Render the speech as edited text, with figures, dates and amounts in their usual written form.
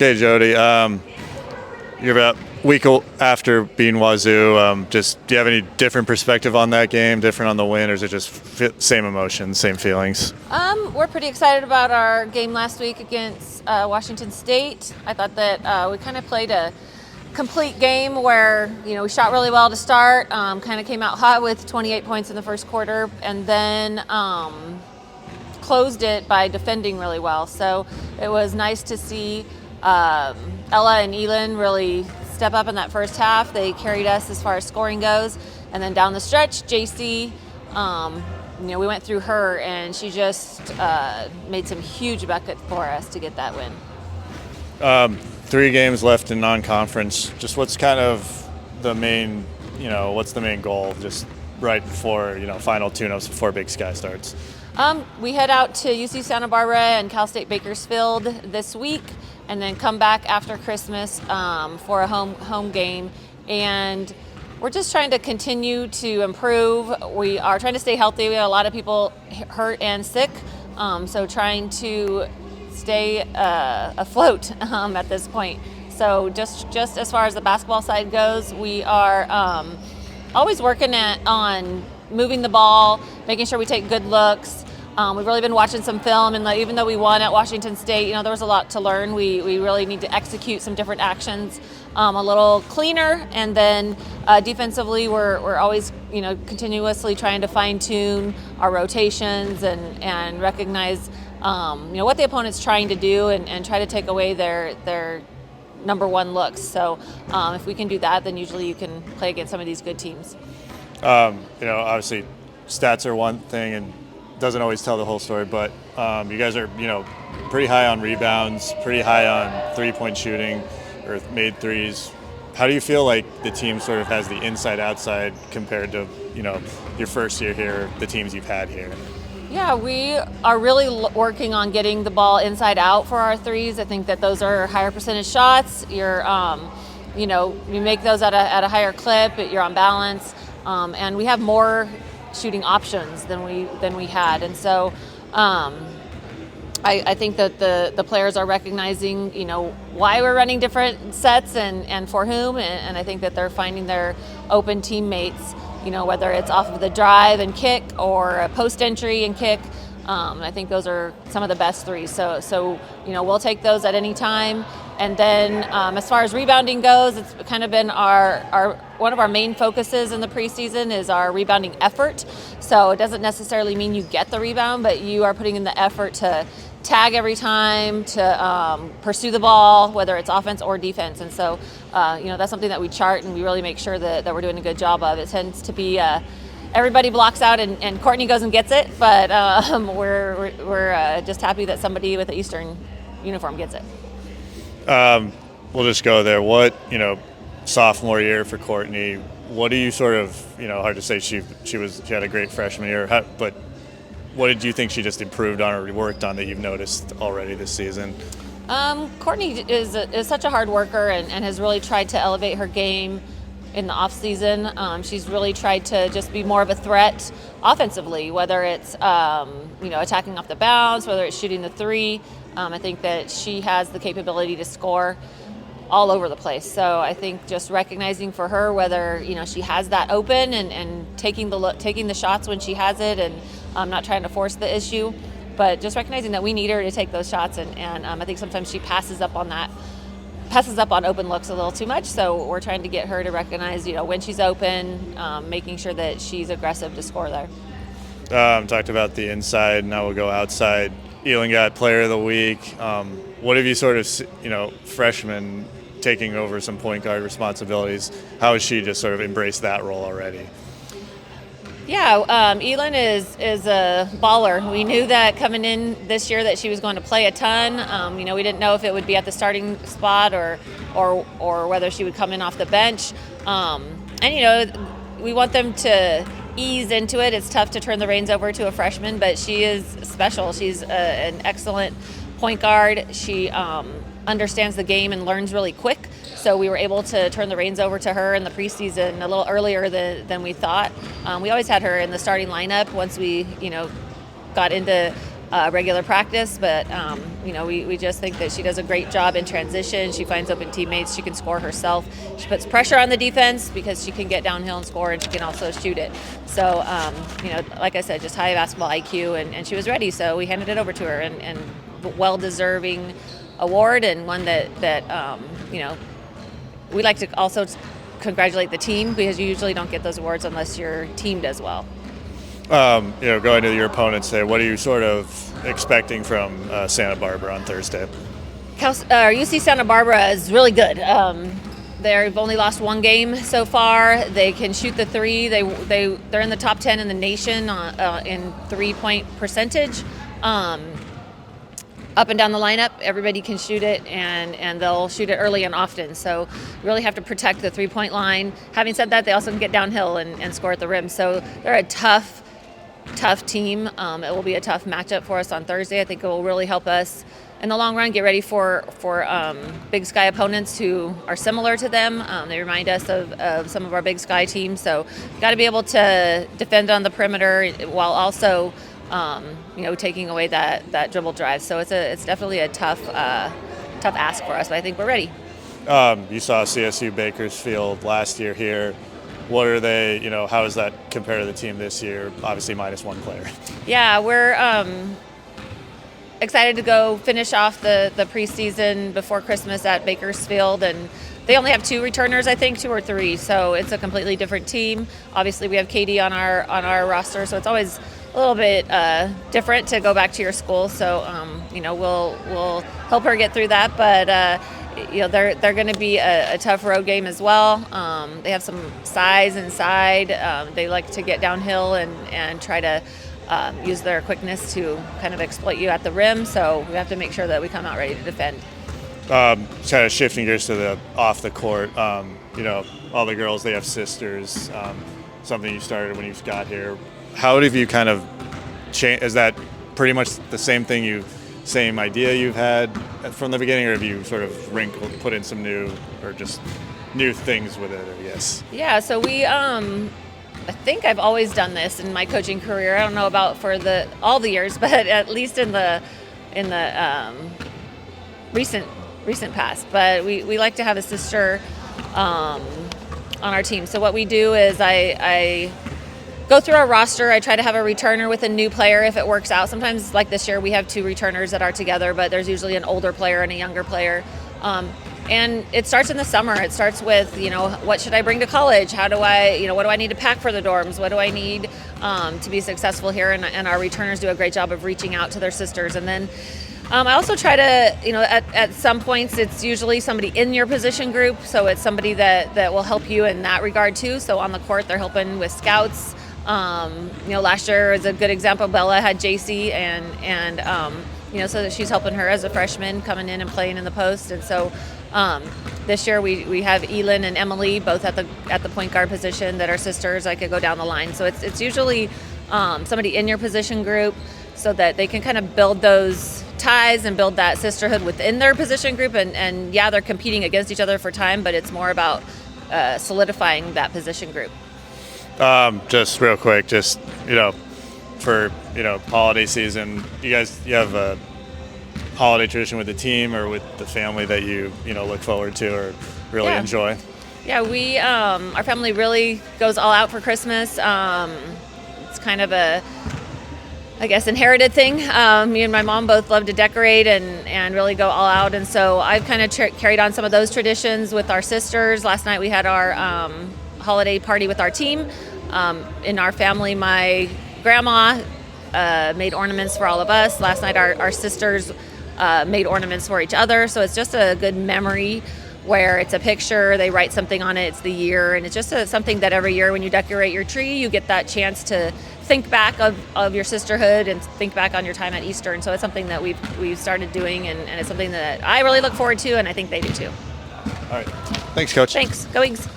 Okay, Jody. You're about a week after being Wazoo. Just do you have any different perspective on that game, different on the win, or is it just same emotions, same feelings? We're pretty excited about our game last week against Washington State. I thought that we kind of played a complete game where we shot really well to start, kind of came out hot with 28 points in the first quarter, and then closed it by defending really well. So it was nice to see Ella and Elin really step up in that first half. They carried us as far as scoring goes, and then down the stretch, JC, we went through her, and she just made some huge buckets for us to get that win. 3 games left in non-conference. Just what's kind of the main, what's the main goal? Just right before, final tune-ups before Big Sky starts. We head out to UC Santa Barbara and Cal State Bakersfield this week, and then come back after Christmas for a home game. And we're just trying to continue to improve. We are trying to stay healthy. We have a lot of people hurt and sick, so trying to stay afloat at this point. So just as far as the basketball side goes, we are always working on moving the ball, making sure we take good looks. We've really been watching some film, and even though we won at Washington State, there was a lot to learn. We really need to execute some different actions a little cleaner, and then defensively, we're always continuously trying to fine tune our rotations and recognize what the opponent's trying to do, and try to take away their number one looks. So if we can do that, then usually you can play against some of these good teams. Obviously, stats are one thing and doesn't always tell the whole story, but you guys are, pretty high on rebounds, pretty high on three-point shooting or made threes. How do you feel like the team sort of has the inside-outside compared to, your first year here, the teams you've had here? Yeah, we are really working on getting the ball inside out for our threes. I think that those are higher percentage shots. You're, you make those at a higher clip. You're on balance, and we have more shooting options than we had, and so I think that the players are recognizing why we're running different sets and for whom, and I think that they're finding their open teammates, whether it's off of the drive and kick or a post entry and kick. I think those are some of the best threes. So we'll take those at any time. And then as far as rebounding goes, it's kind of been our one of our main focuses in the preseason is our rebounding effort. So it doesn't necessarily mean you get the rebound, but you are putting in the effort to tag every time, to pursue the ball, whether it's offense or defense. And so that's something that we chart, and we really make sure that we're doing a good job of. It tends to be everybody blocks out and Courtney goes and gets it, but we're just happy that somebody with an Eastern uniform gets it. We'll just go there. What, sophomore year for Courtney, what do you sort of, hard to say she had a great freshman year, but what did you think she just improved on or worked on that you've noticed already this season? Courtney is such a hard worker and has really tried to elevate her game in the off season. She's really tried to just be more of a threat offensively, whether it's attacking off the bounce, whether it's shooting the three. I think that she has the capability to score all over the place. So I think just recognizing for her whether she has that open and taking the shots when she has it, and not trying to force the issue, but just recognizing that we need her to take those shots. And I think sometimes she passes up on open looks a little too much. So we're trying to get her to recognize when she's open, making sure that she's aggressive to score there. Talked about the inside. Now we'll go outside. Elin got Player of the Week. What have you sort of, freshman taking over some point guard responsibilities? How has she just sort of embraced that role already? Yeah, Elin is a baller. We knew that coming in this year that she was going to play a ton. We didn't know if it would be at the starting spot or whether she would come in off the bench. We want them to ease into it. It's tough to turn the reins over to a freshman, but she is special. She's an excellent point guard. She understands the game and learns really quick. So we were able to turn the reins over to her in the preseason a little earlier than we thought. We always had her in the starting lineup once we, got into regular practice, but we just think that she does a great job in transition. She finds open teammates. She can score herself. She puts pressure on the defense because she can get downhill and score, and she can also shoot it. So, like I said, just high basketball IQ, and she was ready. So we handed it over to her, and well-deserving award, and one that we like to also congratulate the team, because you usually don't get those awards unless your team does well. Going to your opponents today, what are you sort of expecting from Santa Barbara on Thursday? UC Santa Barbara is really good. They've only lost one game so far. They can shoot the three. They're in the top 10 in the nation in 3-point percentage. Up and down the lineup, everybody can shoot it, and they'll shoot it early and often. So you really have to protect the 3-point line. Having said that, they also can get downhill and score at the rim. So they're a tough team. It will be a tough matchup for us on Thursday. I think it will really help us in the long run get ready for Big Sky opponents who are similar to them. They remind us of some of our Big Sky teams. So you got to be able to defend on the perimeter while also taking away that dribble drive. So it's definitely a tough ask for us, but I think we're ready. You saw CSU Bakersfield last year here. What are they, how does that compare to the team this year? Obviously minus one player. Yeah, we're excited to go finish off the preseason before Christmas at Bakersfield, and they only have 2 returners, I think, 2 or 3. So it's a completely different team. Obviously, we have Katie on our roster, so it's always a little bit different to go back to your school. So we'll help her get through that. But they're going to be a tough road game as well. They have some size inside. They like to get downhill and try to use their quickness to kind of exploit you at the rim. So we have to make sure that we come out ready to defend. Kind of shifting gears to the off the court. All the girls, they have sisters. Something you started when you got here. How have you kind of changed? Is that pretty much the same idea you've had from the beginning, or have you sort of put in some new things with it, I guess? Yeah, so we, I think I've always done this in my coaching career. I don't know about for all the years, but at least in the recent past. But we like to have a sister on our team. So what we do is I go through our roster. I try to have a returner with a new player if it works out. Sometimes, like this year, we have 2 returners that are together, but there's usually an older player and a younger player. And it starts in the summer. It starts with, what should I bring to college? What do I need to pack for the dorms? What do I need to be successful here? And our returners do a great job of reaching out to their sisters. And then I also try to, at some points, it's usually somebody in your position group. So it's somebody that will help you in that regard too. So on the court, they're helping with scouts. Last year is a good example. Bella had JC and so that she's helping her as a freshman coming in and playing in the post. And so this year we have Elin and Emily both at the point guard position that are sisters. I could go down the line. So it's usually somebody in your position group so that they can kind of build those ties and build that sisterhood within their position group. And they're competing against each other for time, but it's more about solidifying that position group. Just real quick, for holiday season, you have a holiday tradition with the team or with the family that you look forward to or really enjoy? Yeah, we our family really goes all out for Christmas. It's kind of a, I guess, inherited thing. Me and my mom both love to decorate and really go all out, and so I've kind of carried on some of those traditions with our sisters. Last night we had our holiday party with our team. In our family, my grandma made ornaments for all of us. Last night our sisters made ornaments for each other, so it's just a good memory where it's a picture, they write something on it, it's the year, and it's just something that every year when you decorate your tree, you get that chance to think back of your sisterhood and think back on your time at Easter. And so it's something that we've started doing, and it's something that I really look forward to, and I think they do too. All right. Thanks, Coach. Thanks. Go Eagles.